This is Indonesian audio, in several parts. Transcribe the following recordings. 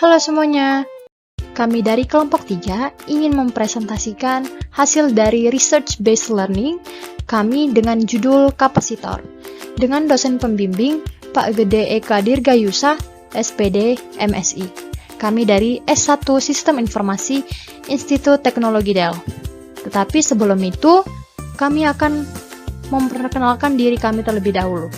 Halo semuanya, kami dari kelompok 3 ingin mempresentasikan hasil dari Research Based Learning kami dengan judul Kapasitor, dengan dosen pembimbing Pak Gede Eka Dirgayusa, SPD, MSI. Kami dari S1 Sistem Informasi Institut Teknologi Del. Tetapi sebelum itu, kami akan memperkenalkan diri kami terlebih dahulu.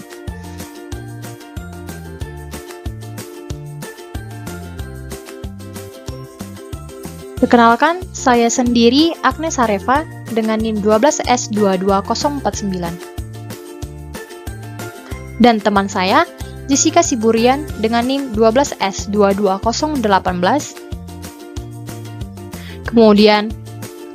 Perkenalkan, saya sendiri Agnes Areva dengan NIM 12S22049. Dan teman saya, Jessica Siburian dengan NIM 12S22018. Kemudian,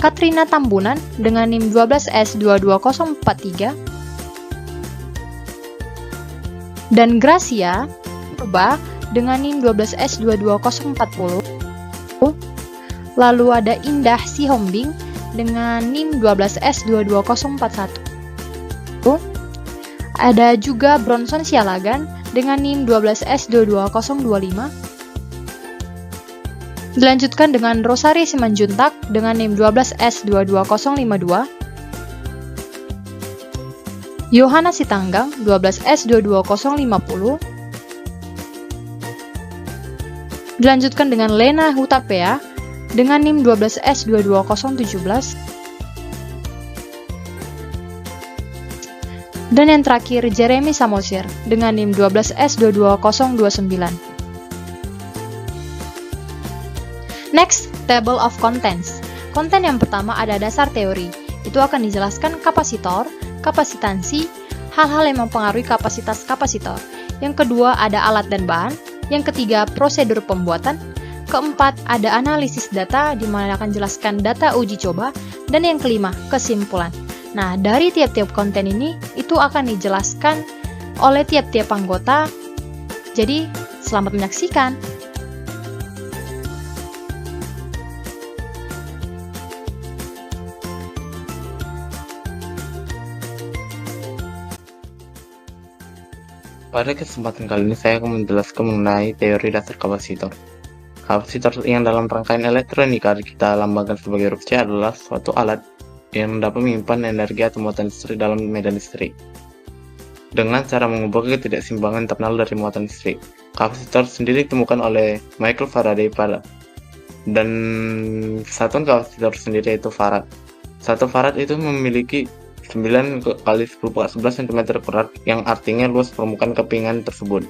Katrina Tambunan dengan NIM 12S22043. Dan Gracia Purba dengan NIM 12S22040. Lalu ada Indah Sihombing dengan NIM 12S22041. Ada juga Bronson Sialagan dengan NIM 12S22025. Dilanjutkan dengan Rosari Simanjuntak dengan NIM 12S22052. Yohana Sitanggang 12S22050. Dilanjutkan dengan Lena Hutapea dengan NIM 12S22017. Dan yang terakhir Jeremy Samosir dengan NIM 12S22029. Next, Table of Contents. Konten yang pertama ada dasar teori. Itu akan dijelaskan kapasitor, kapasitansi, hal-hal yang mempengaruhi kapasitas kapasitor. Yang kedua ada alat dan bahan. Yang ketiga prosedur pembuatan. Keempat, ada analisis data, di mana akan jelaskan data uji coba. Dan yang kelima, kesimpulan. Nah, dari tiap-tiap konten ini, itu akan dijelaskan oleh tiap-tiap anggota. Jadi, selamat menyaksikan. Pada kesempatan kali ini, saya akan menjelaskan mengenai teori dasar kapasitor. Kapasitor yang dalam rangkaian elektronika kita lambangkan sebagai huruf C adalah suatu alat yang dapat menyimpan energi atau muatan listrik dalam medan listrik dengan cara mengubah ketidakseimbangan internal dari muatan listrik. Kapasitor sendiri ditemukan oleh Michael Faraday dan satuan kapasitor sendiri yaitu farad. Satu farad itu memiliki 9 kali 10⁻11 cm², yang artinya luas permukaan kepingan tersebut.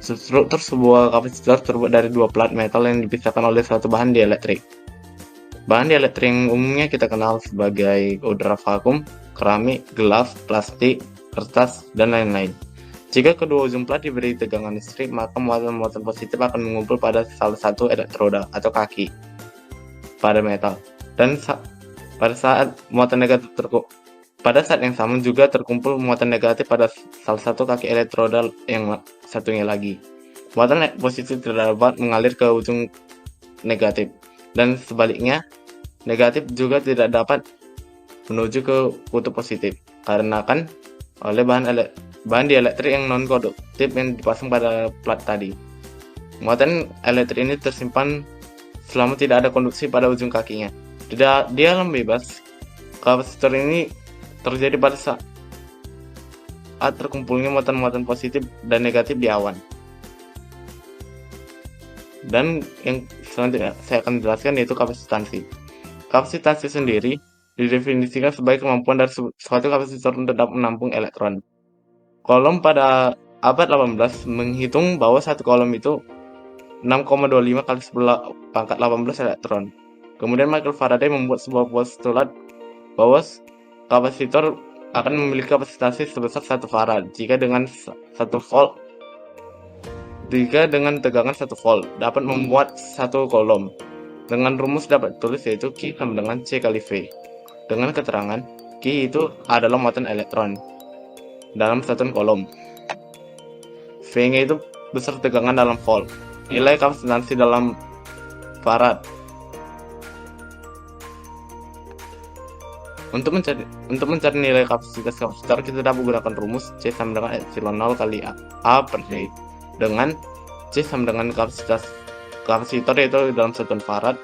Struktur sebuah kapasitor terbuat dari dua plat metal yang dipisahkan oleh suatu bahan dielektrik. Bahan dielektrik yang umumnya kita kenal sebagai udara vakum, keramik, gelas, plastik, kertas, dan lain-lain. Jika kedua ujung plat diberi tegangan listrik, maka muatan-muatan positif akan mengumpul pada salah satu elektroda atau kaki pada metal. Dan pada saat yang sama juga terkumpul muatan negatif pada salah satu kaki elektroda yang satunya lagi. Muatan positif tidak dapat mengalir ke ujung negatif, dan sebaliknya negatif juga tidak dapat menuju ke kutub positif karena kan oleh bahan dielektrik yang non-konduktif yang dipasang pada plat tadi. Muatan elektrik ini tersimpan selama tidak ada konduksi pada ujung kakinya. Di alam bebas, kapasitor ini terjadi pada saat terkumpulnya muatan-muatan positif dan negatif di awan. Dan yang selanjutnya saya akan jelaskan yaitu kapasitansi. Kapasitansi sendiri didefinisikan sebagai kemampuan dari suatu kapasitor untuk dapat menampung elektron. Coulomb pada abad 18 menghitung bahwa satu Coulomb itu 6,25 kali 10⁻18 elektron. Kemudian Michael Faraday membuat sebuah postulat bahwa kapasitor akan memiliki kapasitansi sebesar 1 farad jika dengan tegangan 1 volt dapat membuat 1 Coulomb. Dengan rumus dapat ditulis yaitu Q sama dengan C kali V. Dengan keterangan Q itu adalah muatan elektron dalam satuan Coulomb. V-nya itu besar tegangan dalam volt. Nilai kapasitansi dalam farad. Untuk mencari nilai kapasitas kapasitor, kita dapat menggunakan rumus C sama dengan epsilon 0 kali A per D, dengan C sama dengan kapasitas kapasitor yaitu dalam satuan farad.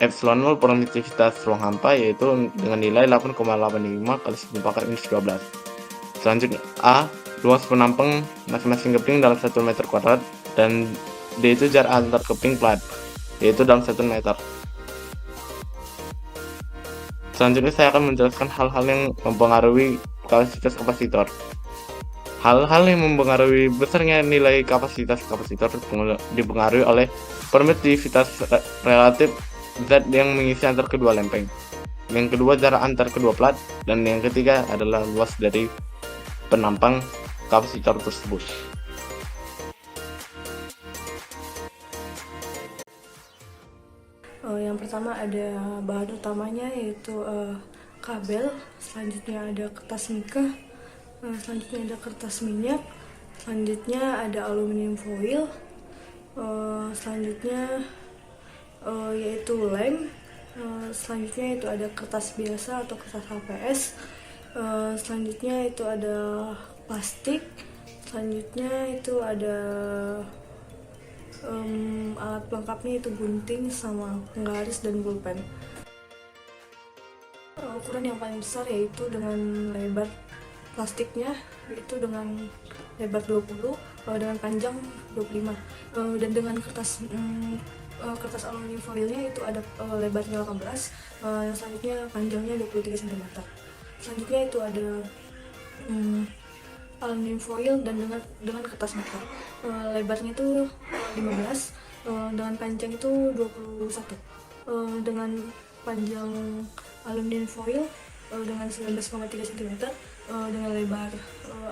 Epsilon 0 permitivitas ruang hampa yaitu dengan nilai 8,85 kali 10⁻⁻12. Selanjutnya A, luas penampang masing-masing keping dalam 1 meter kuadrat, dan D itu jarak antar keping plat yaitu dalam 1 meter. Selanjutnya saya akan menjelaskan hal-hal yang mempengaruhi kapasitas kapasitor. Hal-hal yang mempengaruhi besarnya nilai kapasitas kapasitor dipengaruhi oleh permitivitas relatif zat yang mengisi antar kedua lempeng. Yang kedua jarak antar kedua plat, dan yang ketiga adalah luas dari penampang kapasitor tersebut. Yang pertama ada bahan utamanya yaitu kabel, selanjutnya ada kertas mika, selanjutnya ada kertas minyak, selanjutnya ada aluminium foil, selanjutnya yaitu lem, selanjutnya itu ada kertas biasa atau kertas HPS, selanjutnya itu ada plastik, selanjutnya itu ada alat pelengkapnya itu gunting sama penggaris dan pulpen. Ukuran yang paling besar yaitu dengan lebar plastiknya yaitu dengan lebar 20, dengan panjang 25, dan dengan kertas aluminium foilnya itu ada lebarnya 18, selanjutnya panjangnya 23 cm. Selanjutnya itu ada aluminium foil dan dengan kertas mika, lebarnya itu 15, dengan panjang itu 21, dengan panjang aluminium foil dengan 19,3 cm, dengan lebar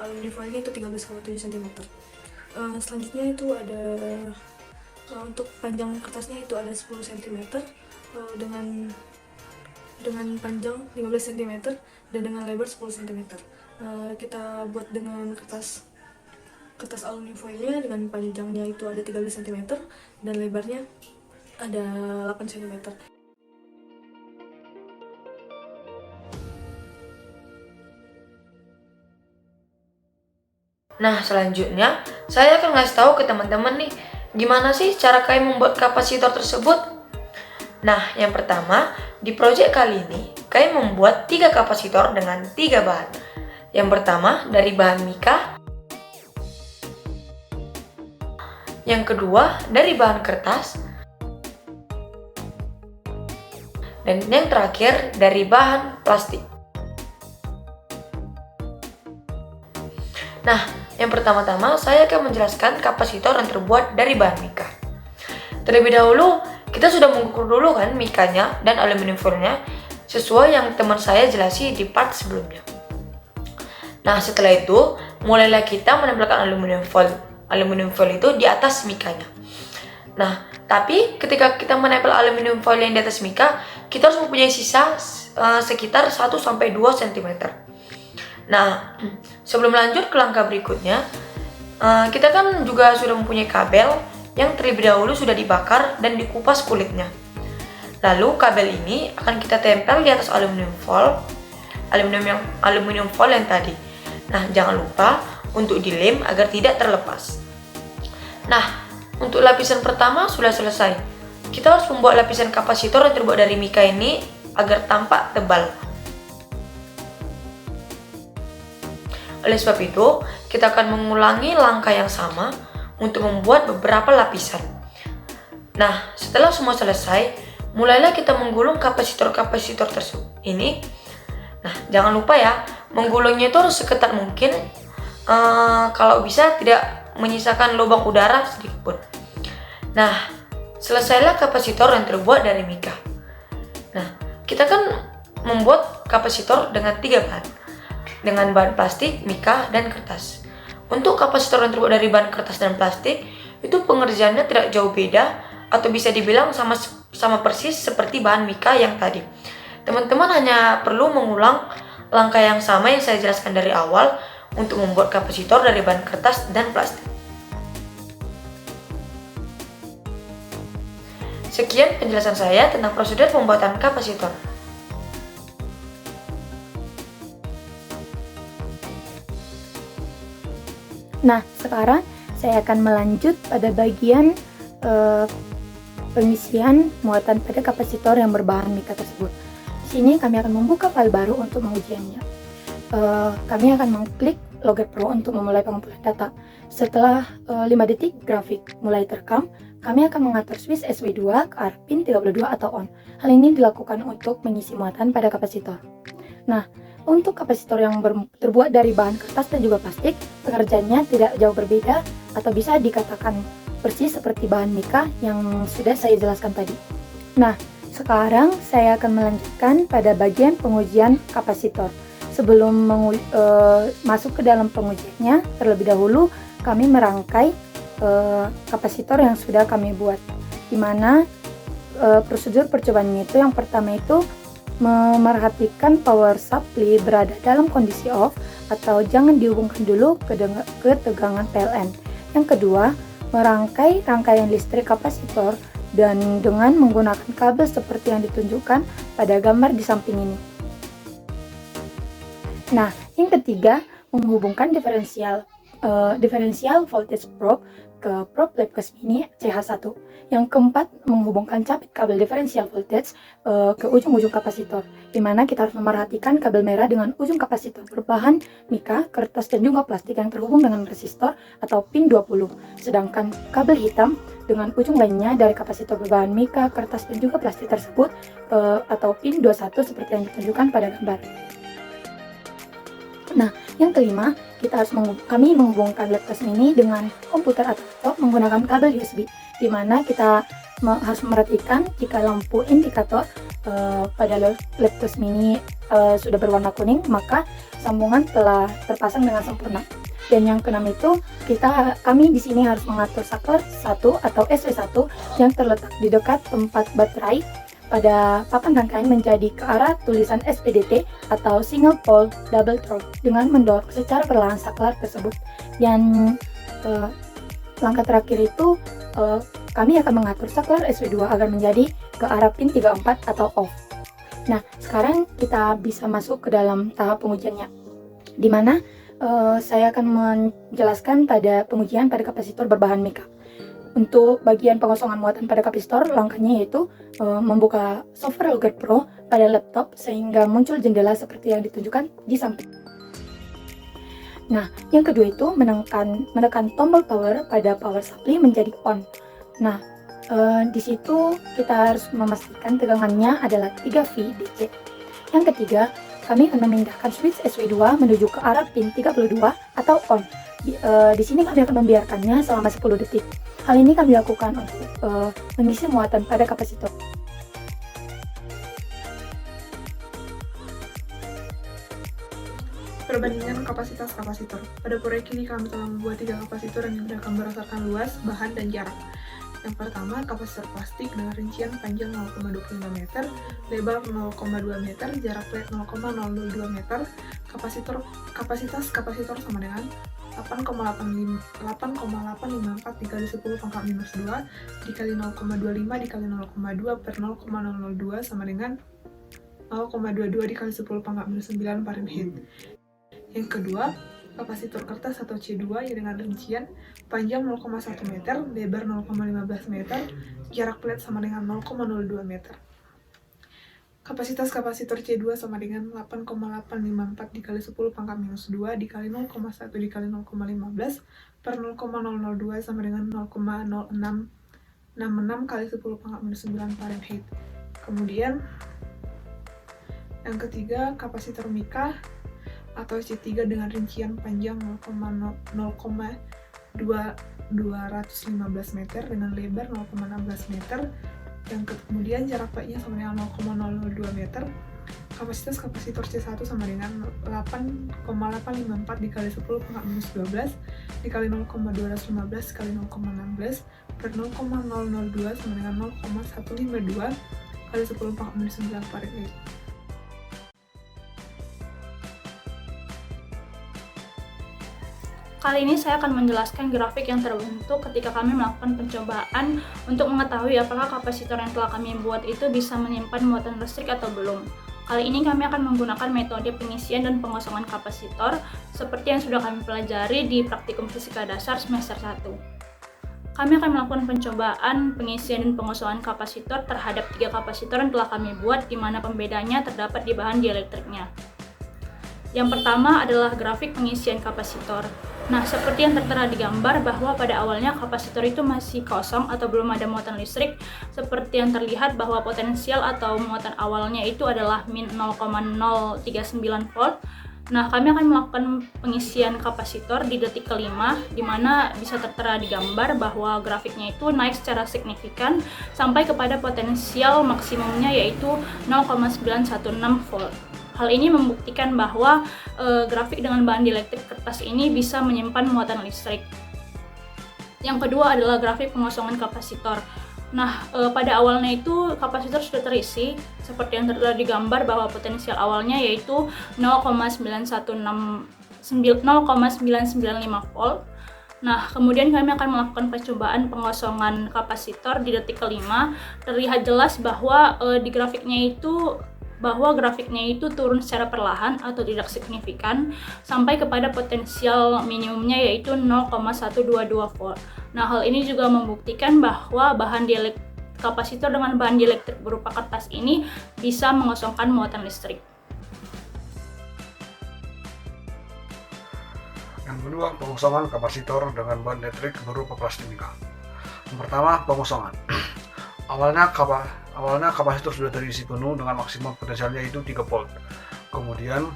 aluminium foilnya itu 13,7 cm. Selanjutnya itu ada untuk panjang kertasnya itu ada 10 cm, dengan panjang 15 cm dan dengan lebar 10 cm. Kita buat dengan kertas aluminium foilnya dengan panjangnya itu ada 13 cm dan lebarnya ada 8 cm. Nah, selanjutnya saya akan ngasih tahu ke teman-teman nih, gimana sih cara kalian membuat kapasitor tersebut? Nah, yang pertama, di proyek kali ini, kalian membuat 3 kapasitor dengan 3 bahan. Yang pertama, dari bahan mika. Yang kedua, dari bahan kertas. Dan yang terakhir, dari bahan plastik. Nah, yang pertama-tama saya akan menjelaskan kapasitor yang terbuat dari bahan mika. Terlebih dahulu, kita sudah mengukur dulu kan mikanya dan aluminium foilnya sesuai yang teman saya jelasi di part sebelumnya. Nah, setelah itu, mulailah kita menempelkan aluminium foil itu di atas mikanya. Nah, tapi ketika kita menempel aluminium foil yang di atas mika, kita harus mempunyai sisa sekitar 1-2 cm. Nah, sebelum lanjut ke langkah berikutnya, kita kan juga sudah mempunyai kabel yang terlebih dahulu sudah dibakar dan dikupas kulitnya. Lalu kabel ini akan kita tempel di atas aluminium foil yang tadi. Nah, jangan lupa untuk dilem agar tidak terlepas. Nah, untuk lapisan pertama sudah selesai. Kita harus membuat lapisan kapasitor yang terbuat dari mika ini agar tampak tebal. Oleh sebab itu, kita akan mengulangi langkah yang sama untuk membuat beberapa lapisan. Nah, setelah semua selesai, mulailah kita menggulung kapasitor-kapasitor tersebut ini. Nah, jangan lupa ya, menggulungnya itu harus seketat mungkin, kalau bisa tidak menyisakan lubang udara sedikit pun. Nah, selesailah kapasitor yang terbuat dari mika. Nah, kita kan membuat kapasitor dengan 3 bahan, dengan bahan plastik, mika, dan kertas. Untuk kapasitor yang terbuat dari bahan kertas dan plastik, itu pengerjaannya tidak jauh beda, atau bisa dibilang sama persis seperti bahan mika yang tadi. Teman-teman hanya perlu mengulang langkah yang sama yang saya jelaskan dari awal untuk membuat kapasitor dari bahan kertas dan plastik. Sekian penjelasan saya tentang prosedur pembuatan kapasitor. Nah, sekarang saya akan melanjut pada bagian pengisian muatan pada kapasitor yang berbahan mika tersebut. Di sini kami akan membuka file baru untuk mengujiannya. Kami akan mengklik Loget Pro untuk memulai pengumpulan data. Setelah 5 detik grafik mulai terekam, kami akan mengatur switch SW2 ke arah pin 32 atau on. Hal ini dilakukan untuk mengisi muatan pada kapasitor. Nah, untuk kapasitor yang terbuat dari bahan kertas dan juga plastik, pengerjaannya tidak jauh berbeda atau bisa dikatakan persis seperti bahan mika yang sudah saya jelaskan tadi. Nah, sekarang saya akan melanjutkan pada bagian pengujian kapasitor. Sebelum masuk ke dalam pengujiannya, terlebih dahulu kami merangkai kapasitor yang sudah kami buat. Di mana prosedur percobaannya itu yang pertama itu memerhatikan power supply berada dalam kondisi off atau jangan dihubungkan dulu ke tegangan PLN. Yang kedua, merangkai rangkaian listrik kapasitor dan dengan menggunakan kabel seperti yang ditunjukkan pada gambar di samping ini. Nah, yang ketiga, menghubungkan diferensial voltage probe ke probe Labcast Mini CH1. Yang keempat, menghubungkan capit kabel diferensial voltage ke ujung-ujung kapasitor, di mana kita harus memerhatikan kabel merah dengan ujung kapasitor berbahan mika, kertas, dan juga plastik yang terhubung dengan resistor atau pin 20. Sedangkan kabel hitam dengan ujung lainnya dari kapasitor berbahan mika, kertas, dan juga plastik tersebut atau pin 21 seperti yang ditunjukkan pada gambar. Nah, yang kelima, kami menghubungkan Labcast Mini dengan komputer atau laptop menggunakan kabel USB, di mana kita harus memperhatikan jika lampu indikator pada Labcast Mini sudah berwarna kuning, maka sambungan telah terpasang dengan sempurna. Dan yang keenam itu, kami di sini harus mengatur saklar 1 atau SW1 yang terletak di dekat tempat baterai pada papan rangkaian menjadi ke arah tulisan SPDT atau Single Pole Double Throw dengan mendorong secara perlahan saklar tersebut. Dan langkah terakhir itu kami akan mengatur saklar SW2 agar menjadi ke arah pin 34 atau off. Nah, sekarang kita bisa masuk ke dalam tahap pengujiannya, di mana saya akan menjelaskan pada pengujian pada kapasitor berbahan mika. Untuk bagian pengosongan muatan pada kapasitor, langkahnya yaitu membuka software Loget Pro pada laptop sehingga muncul jendela seperti yang ditunjukkan di samping. Nah, yang kedua itu menekan tombol power pada power supply menjadi on. Nah, di situ kita harus memastikan tegangannya adalah 3V DC. Yang ketiga, kami akan memindahkan switch SW2 menuju ke arah pin 32 atau on. Di sini kami akan membiarkannya selama 10 detik. Hal ini kami lakukan untuk mengisi muatan pada kapasitor. Perbandingan kapasitas kapasitor. Pada proyek ini kami telah membuat 3 kapasitor yang digunakan berdasarkan luas, bahan, dan jarak. Yang pertama, kapasitor plastik dengan rincian panjang 0,25 meter, lebar 0,2 meter, jarak plate 0,002 meter. Kapasitas kapasitor sama dengan 8,854 dikali 10 pangkat minus 2 dikali 0,25 dikali 0,2 per 0,002 sama dengan 0,22 dikali 10 pangkat minus 9 Fahrenheit. Yang kedua, kapasitor kertas atau C2 yang dengan rincian panjang 0,1 meter, lebar 0,15 meter, jarak plate sama dengan 0,02 meter. Kapasitas kapasitor C2 sama dengan 8,854 dikali 10 pangkat minus 2 dikali 0,1 dikali 0,15 per 0,002 sama dengan 0,0666 kali 10 pangkat minus 9 Fahrenheit. Kemudian yang ketiga, kapasitor mika atau C3 dengan rincian panjang 0,215 meter dengan lebar 0,16 meter. Yang kemudian jarak plate-nya sama dengan 0,002 meter. Kapasitas kapasitor C1 sama dengan 8,854 dikali 10 pangkat minus 12 dikali 0,215 dikali 0,16 per 0,002 sama dengan 0,152 kali 10 pangkat minus 9 Fahrenheit. Kali ini saya akan menjelaskan grafik yang terbentuk ketika kami melakukan pencobaan untuk mengetahui apakah kapasitor yang telah kami buat itu bisa menyimpan muatan listrik atau belum. Kali ini kami akan menggunakan metode pengisian dan pengosongan kapasitor seperti yang sudah kami pelajari di praktikum fisika dasar semester 1. kami akan melakukan pencobaan pengisian dan pengosongan kapasitor terhadap 3 kapasitor yang telah kami buat, di mana pembedanya terdapat di bahan dielektriknya. Yang pertama adalah grafik pengisian kapasitor. Nah, seperti yang tertera di gambar bahwa pada awalnya kapasitor itu masih kosong atau belum ada muatan listrik, seperti yang terlihat bahwa potensial atau muatan awalnya itu adalah min 0,039 volt. Nah, kami akan melakukan pengisian kapasitor di detik kelima, di mana bisa tertera di gambar bahwa grafiknya itu naik secara signifikan sampai kepada potensial maksimumnya yaitu 0,916 volt. Hal ini membuktikan bahwa grafik dengan bahan dielektrik kertas ini bisa menyimpan muatan listrik. Yang kedua adalah grafik pengosongan kapasitor. Nah, pada awalnya itu kapasitor sudah terisi, seperti yang terlihat di gambar bahwa potensial awalnya yaitu 0,995 volt. Nah, kemudian kami akan melakukan percobaan pengosongan kapasitor di detik kelima. Terlihat jelas bahwa di grafiknya itu turun secara perlahan atau tidak signifikan sampai kepada potensial minimumnya yaitu 0,122 volt. Nah, hal ini juga membuktikan bahwa kapasitor dengan bahan dielektrik berupa kertas ini bisa mengosongkan muatan listrik. Yang kedua, pengosongan kapasitor dengan bahan elektrik berupa plastik mika. Yang pertama, pengosongan. Awalnya kapasitor sudah terisi penuh dengan maksimum potensialnya yaitu 3 volt. Kemudian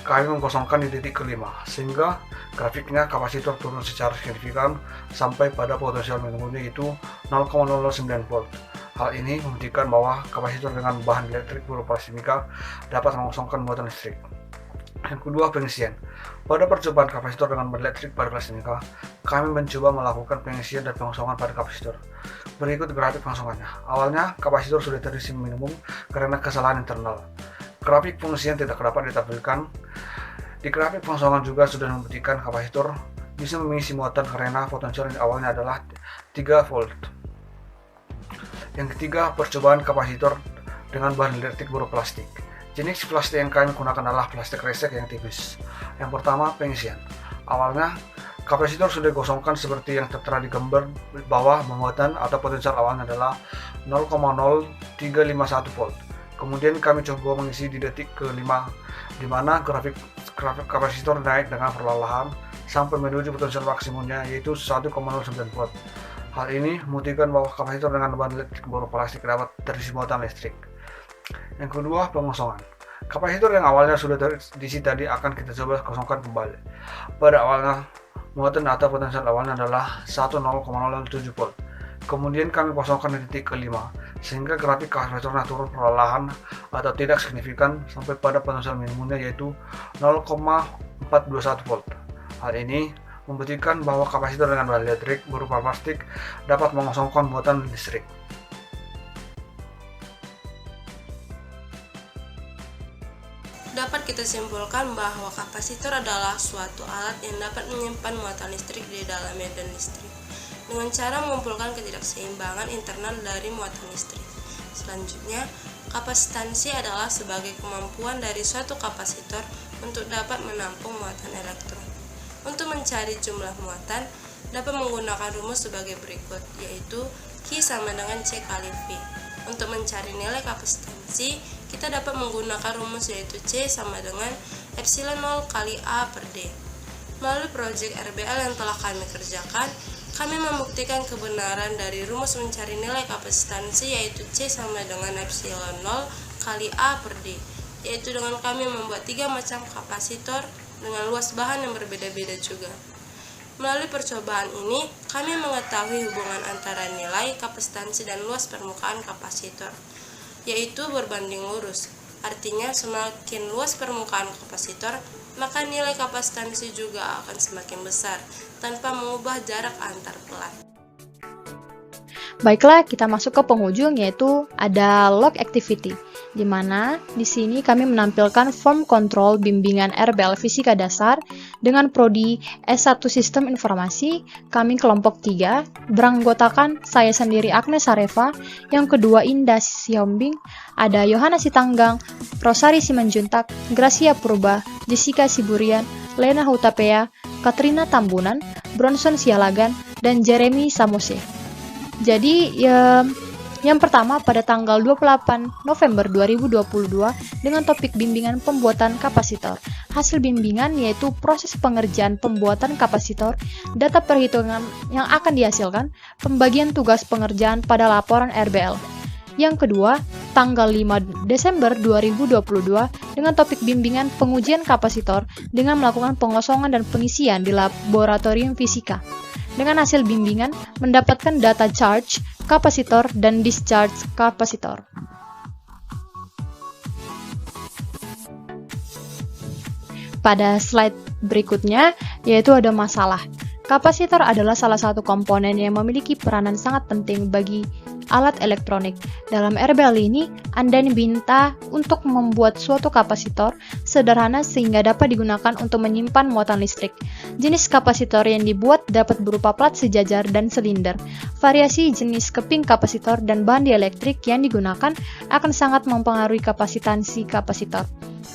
kami mengosongkan di titik kelima, sehingga grafiknya kapasitor turun secara signifikan sampai pada potensial minimumnya yaitu 0,009 volt. Hal ini membuktikan bahwa kapasitor dengan bahan elektrik berupa plastik mika dapat mengosongkan muatan listrik. Yang kedua, pengisian. Pada percobaan kapasitor dengan bahan elektrik pada plastik mika, kami mencoba melakukan pengisian dan pengosongan pada kapasitor. Berikut grafik pengosongannya. Awalnya, kapasitor sudah terisi minimum karena kesalahan internal. Grafik pengisian tidak dapat ditampilkan. Di grafik pengosongan juga sudah membuktikan kapasitor bisa mengisi muatan karena potensial yang awalnya adalah 3 volt. Yang ketiga, percobaan kapasitor dengan bahan elektrik berupa plastik. Jenis plastik yang kami gunakan adalah plastik resek yang tipis. Yang pertama, pengisian. Awalnya, kapasitor sudah dikosongkan seperti yang tertera di gambar bawah. Muatan atau potensial awalnya adalah 0,0351 volt. Kemudian kami coba mengisi di detik ke-5, di mana grafik kapasitor naik dengan perlahan sampai menuju potensial maksimumnya yaitu 1,09 volt. Hal ini membuktikan bahwa kapasitor dengan bahan elektrik berupa plastik dapat terisi muatan listrik. Yang kedua, pengosongan. Kapasitor yang awalnya sudah terisi tadi akan kita coba kosongkan kembali. Pada awalnya, muatan atau potensial awalnya adalah 10,07 volt. Kemudian kami kosongkan di titik kelima, sehingga grafik kapasitornya turun perlahan atau tidak signifikan sampai pada potensial minimumnya yaitu 0,421 volt. Hal ini membuktikan bahwa kapasitor dengan bahan elektrik berupa plastik dapat mengosongkan muatan listrik. Dapat kita simpulkan bahwa kapasitor adalah suatu alat yang dapat menyimpan muatan listrik di dalam medan listrik dengan cara mengumpulkan ketidakseimbangan internal dari muatan listrik. Selanjutnya, kapasitansi adalah sebagai kemampuan dari suatu kapasitor untuk dapat menampung muatan elektron. Untuk mencari jumlah muatan, dapat menggunakan rumus sebagai berikut, yaitu Q sama dengan C kali V. Untuk mencari nilai kapasitansi, kita dapat menggunakan rumus yaitu C sama dengan epsilon 0 kali A per D. Melalui proyek RBL yang telah kami kerjakan, kami membuktikan kebenaran dari rumus mencari nilai kapasitansi yaitu C sama dengan epsilon 0 kali A per D, yaitu dengan kami membuat 3 macam kapasitor dengan luas bahan yang berbeda-beda juga. Melalui percobaan ini, kami mengetahui hubungan antara nilai kapasitansi dan luas permukaan kapasitor, yaitu berbanding lurus. Artinya, semakin luas permukaan kapasitor, maka nilai kapasitansi juga akan semakin besar, tanpa mengubah jarak antar pelat. Baiklah, kita masuk ke penghujung yaitu ada log activity, di mana di sini kami menampilkan form kontrol bimbingan RBL Fisika Dasar dengan prodi S1 Sistem Informasi. Kami kelompok 3, beranggotakan saya sendiri Agnes Areva, yang kedua Indah Siombing, ada Yohana Sitanggang, Rosari Simanjuntak, Gracia Purba, Jessica Siburian, Lena Hutapea, Katrina Tambunan, Bronson Sialagan, dan Jeremy Samose. Jadi, yang pertama pada tanggal 28 November 2022 dengan topik bimbingan pembuatan kapasitor. Hasil bimbingan yaitu proses pengerjaan pembuatan kapasitor, data perhitungan yang akan dihasilkan, pembagian tugas pengerjaan pada laporan RBL. Yang kedua, tanggal 5 Desember 2022 dengan topik bimbingan pengujian kapasitor dengan melakukan pengosongan dan pengisian di laboratorium fisika. Dengan hasil bimbingan mendapatkan data charge kapasitor dan discharge kapasitor. Pada slide berikutnya yaitu ada masalah. Kapasitor adalah salah satu komponen yang memiliki peranan sangat penting bagi alat elektronik. Dalam RBL ini, Anda diminta untuk membuat suatu kapasitor sederhana sehingga dapat digunakan untuk menyimpan muatan listrik. Jenis kapasitor yang dibuat dapat berupa plat sejajar dan silinder. Variasi jenis keping kapasitor dan bahan dielektrik yang digunakan akan sangat mempengaruhi kapasitansi kapasitor.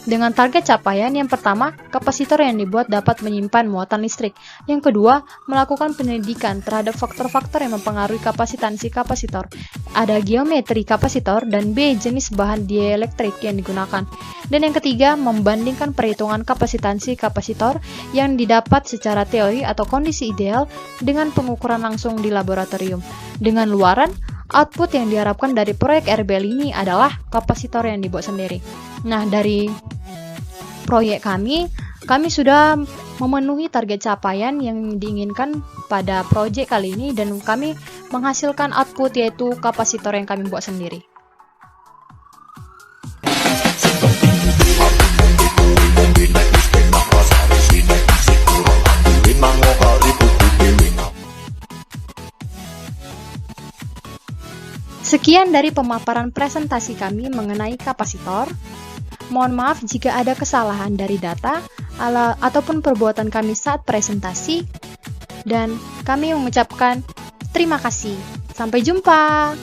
Dengan target capaian, yang pertama, kapasitor yang dibuat dapat menyimpan muatan listrik. Yang kedua, melakukan penyelidikan terhadap faktor-faktor yang mempengaruhi kapasitansi kapasitor. Ada geometri kapasitor dan B, jenis bahan dielektrik yang digunakan. Dan yang ketiga, membandingkan perhitungan kapasitansi kapasitor yang didapat secara teori atau kondisi ideal dengan pengukuran langsung di laboratorium. Dengan luaran, output yang diharapkan dari proyek RBL ini adalah kapasitor yang dibuat sendiri. Nah, dari proyek kami sudah memenuhi target capaian yang diinginkan pada proyek kali ini dan kami menghasilkan output yaitu kapasitor yang kami buat sendiri. Sekian dari pemaparan presentasi kami mengenai kapasitor. Mohon maaf jika ada kesalahan dari data ataupun perbuatan kami saat presentasi, dan kami mengucapkan terima kasih. Sampai jumpa.